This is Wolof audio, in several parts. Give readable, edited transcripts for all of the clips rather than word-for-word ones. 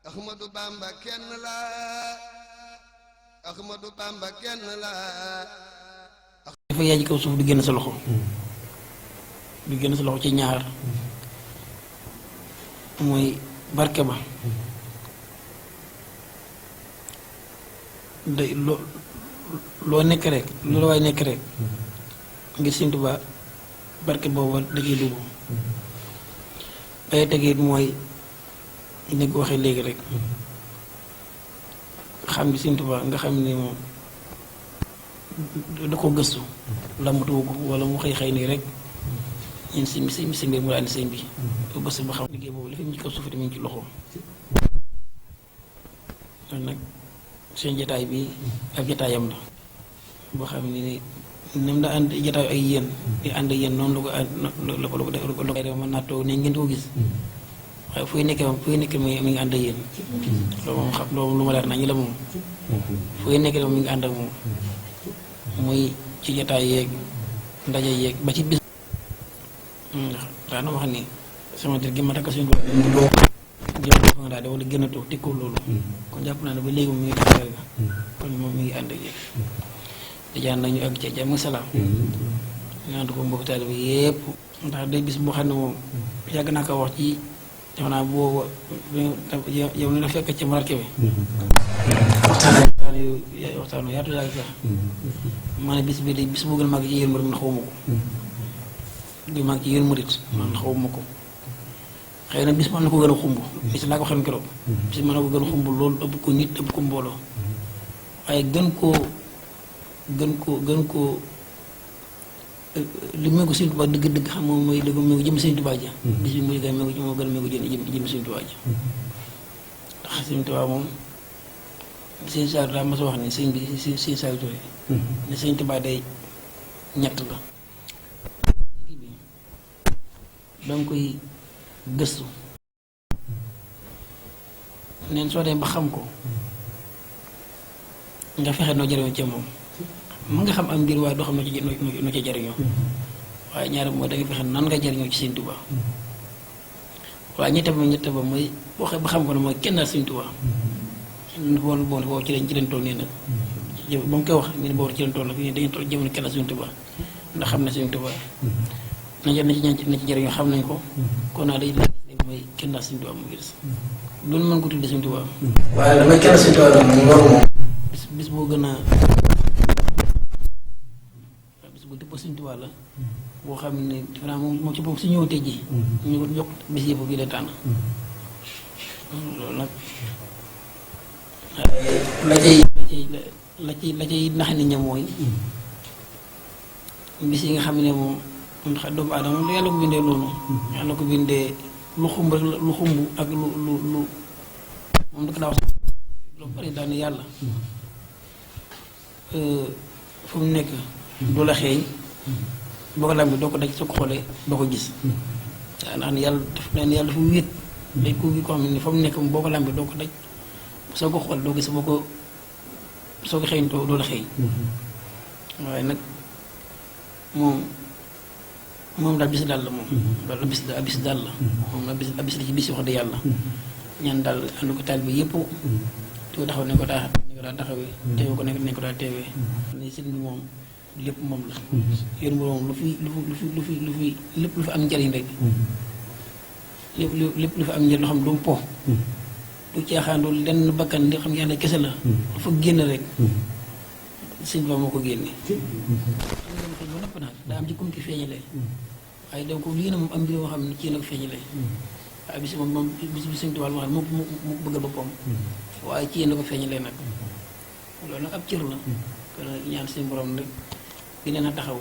Ahmadou Bamba kenn la Ahmadou Bamba kenn la dafa yaay ci kaw suuf du génn sa loxo du génn sa loxo ci ñaar mooy barke ba day loo nekk rek loolu waay nekk rek ngir Sëñ Tuubaa barke booba da ciy dugg bay tegit mooy ni ko waxee léegi rek xam bi Sëñ Tuubaa nga xam ne moom da ko gëstu lambatuwu ko wala mu xëy nii rek ñun si mbir mu daal di sëñ bi ko gëstu ba xam liggéey boobu li fi mu ci kaw suuf mi ngi ci loxoom kon nag seen jataay bi ab jataayam la boo xam ne ni nem da ànd jataay ay yéen di ànd ak yéen noonu la ko def mën naa toog ne ngeen ko gis waaye fu nekkee mi ngi ànd ak yéen loolu moom xam loolu lu ma leer naa ñu la moom fu nekkee moom mi ngi ànd ak moom muy ci jataay yeeg ndaje yeeg ba ci bis daana wax ni sama dir gi ma takk suñu jëm fa nga daal de wala gën a toog tikkoo loolu kon jàpp naa ne ba léegi moom mi ngi taxawal ga kon moom mi ngi ànd ak yéen di jaan nañu ak ca jàmm salaam ñu ànd ko mbokk taalibe bi yépp ndax day bis boo xam ne moom yàgg naa ko wax ci def naa boobu yow ni la fekk ci marke bi waxtaan yaatu yàgg sax ma ne bis bi de bis boo gën a màgg ci yéen murit man xawma ko di màgg ci yéen murit man xawma ko xëy na bis mën na ko gën a xumb bis laa ko xam keroog bis mën na ko gën a xumb loolu ëpp ko nit ëpp ko mbooloo waaye gën koo li mu ko Sëñ Tuubaa dëgg-dëgg xam moom mooy dëgg mu jëm Sëñ Tuubaa ja bis bi muy gën moo gën a méngo jëm Sëñ Tuubaa ja ndax Sëñ Tuubaa moom Sëñ Saalu daa mas a wax ne sëñ bi Sëñ Saalu Touré ne Sëñ Tuubaa day ñett la danga koy gëstu neen soo dee ba xam ko nga fexe noo jëriñoo ca moom mën nga xam am mbir waaye doo xam noo ca jëriñoo waaye ñaari mooy da nga fexe nan nga jëriñoo ci Sëñ Tuubaa waaye ñette ba mooy boo xam ba xam ko ne mooy kenn daal Sëñ Tuubaa boolu boobu ci lañ toll nii nag ba mu koy wax ni boobu ci lañ toll nag dañuy toll jëmale kenn Sëñ Tuubaa ndax xam ne Sëñ Tuubaa na ci jëriñoo xam nañ ko kon naa day mooy kenn daal Sëñ Tuubaa mu ngi des loolu mën ko tuddee Sëñ Tuubaa waaye damay kenn Sëñ Tuubaa moom loolu moom bis boo gën a bis bu dëpp Sëñ Tuubaa la boo xam ne vraiment moom ci boobu si ñëw tey ji ñu ko yokk bis yëpp bi leen tànn loolu nag la cay nax nit ña mooy bis yi nga xam ne moom ndax doomu aadama yàlla ko bindee noonu yàlla ko bindee lu xumb rek lu xumb ak lu moom dëkk daa wax lu bari daal ne yàlla fu mu nekk du la xeeñ boo ko làmbi doo ko daj soo ko xoolee doo ko gis waaw ndax ne yàlla dafa wéet day ko xam ne fa mu nekk boo ko làmbi doo ko daj soo ko xool doo gis soo ko xeeñ doo la xeeñ waaye nag moom daal bis daal la moom loolu bis daal la moom abis la ci bis wax de yàlla ñaan daal ànd ko taal bi yëpp te taxaw nañ ko daa taxawee teewe ko nañ ko daa teewee ne sëñ bi moom lépp moom la yéen moom lu fi lépp lu fi am njëriñ rek lépp lu fi am njëriñ loo xam du po du caaxaan du lenn bakkan li xam yàlla kese la lu fa génn rek sëñ ba moo ko génne ba nopp nag daa am ci kum ci feeñalee waaye donc lii na moom am mbir moo xam ne ci na ko feeñalee waaye bis moom bis bi Sëñ Tuubaa wax mu bëggal boppam waaye ci yéen ko feeñalee nag loolu nag ab cër la kon ñaan seen borom rek gën leen a taxawu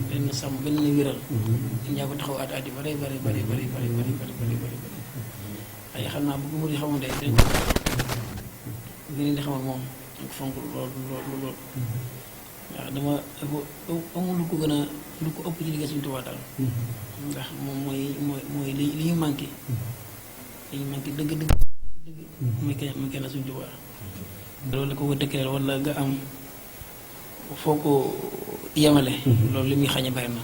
gën leen a sàmm gën leen a wéral ñaa ko taxaw at yi bari waaye xam naa bu mu di xamante dañ gën di xamal moom ak fonk loolu waaw dama amul lu ko gën a lu ko ëpp ci liggéey Sëñ Tuubaa daal ndax moom mooy li ñu manqué dëgg muy kenn Sëñ Tuubaa loolu la ko ko dëkkale wala nga am foo ko yemale loolu li muy xañe bari na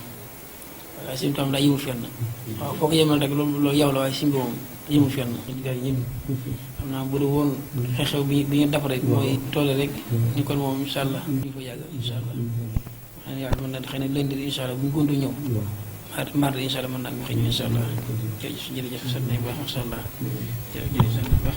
waaye Sëñ Tuubaa daa yëmul fenn waaw foo ko yemale rek loolu yow la waaye Sëñ bi moom yëmu fenn gaa yi ñëpp xam naa bu dee woon xew-xew bi ñu def rek mooy toole rek ni kon moom incha allah ñu fa yàgg incha allah xam ne yàlla mën na xëy na lundi incha allah bu ñu kontu ñëw mardi incha allah mën naa ko xëy ñëw incha allah jërëjëf sant nañu baax incha allah jërëjëf sant nañu baax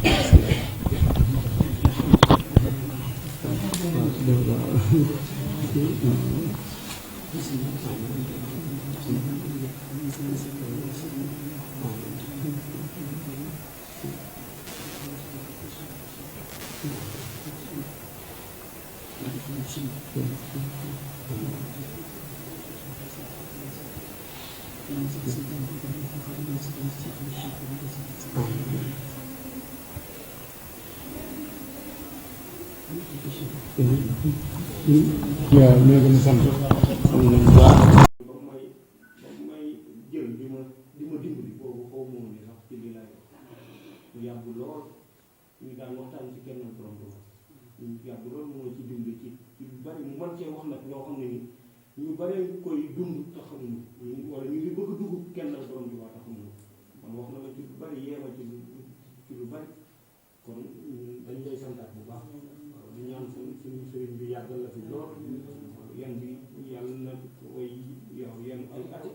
waaw ñoo gën a sant am nañ baax ba may jël di ma dimbali boobu xaw moom ni sax ci lii laay ñu yàgg lool ñu daan waxtaan ci kenn borom do ñu yàgg lool moo ci dimbali ci lu bari mu mën cee wax nag ñoo xam ne ni ñu bari koy dund te xamuñu wala ñu ngi bëgg a dugg kenn borom do te xamuñu man wax na ma ci lu bari yeema ci lu bari kon dañ lay santaat bu baax di ñaan suñu sëriñ bi yàggal la fi lool yan bi yàlla na koy yow yan ay ati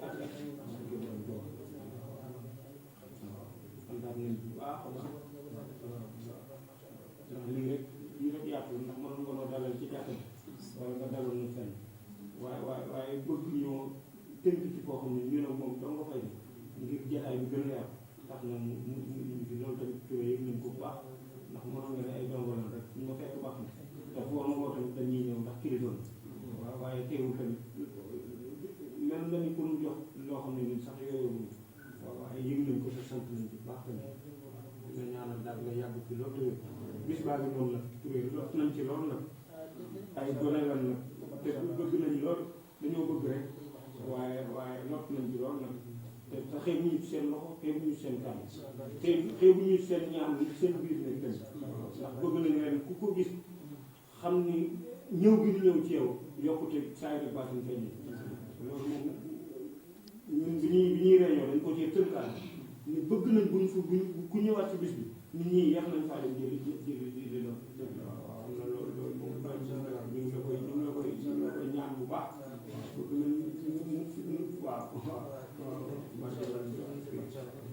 santaat nañ bu baax a baax ndax lii rek yaatu ndax mënoon nga noo dalal ci jàkk wala nga dalal na fenn waaye bëgg ñoo tënk ci koo xam ne ñu ne moom doo nga fay ngir jataay bi gën a yaatu tax na mu fi loolu tamit turé yëg nañ ko bu baax ndax mënoon nga ne ay dongolan rek ñu ma fekk baax na te boo ma woo tamit dañuy ñëw ndax kilifa waaw waaye teewul tamit mel na ni ku ñu jox loo xam ne ñun sax yooyu waaw waaye yëg nañ ko te sant nañ ci baax tamit dina ñaanal daal nga yàgg ci loolu tamit bis baa ngi noonu la turé lot nañ ci loolu nag ay gone lan nag te bëgg nañ lool dañoo bëgg rek waaye lot nañ ci loolu nag te xeeb ñu seen loxo xeeb ñu seen kàmm te xeebu ñu seen ñaan seen biir nekk tamit ndax bëgg nañu ren ku ko gis xam ni ñëw gi di ñëw ci yow yokkute saa yi de baatin feeñ loolu moom ñun bi ñuy réunion dañ ko cee tënkaat ni bëgg nañ ku ñëwaat ci bis bi nit ñi yeex nañ faa dem jëli loolu waaw am na loolu moom ñu ngi la koy ñaan bu baax bëgg nañ waaw macha allah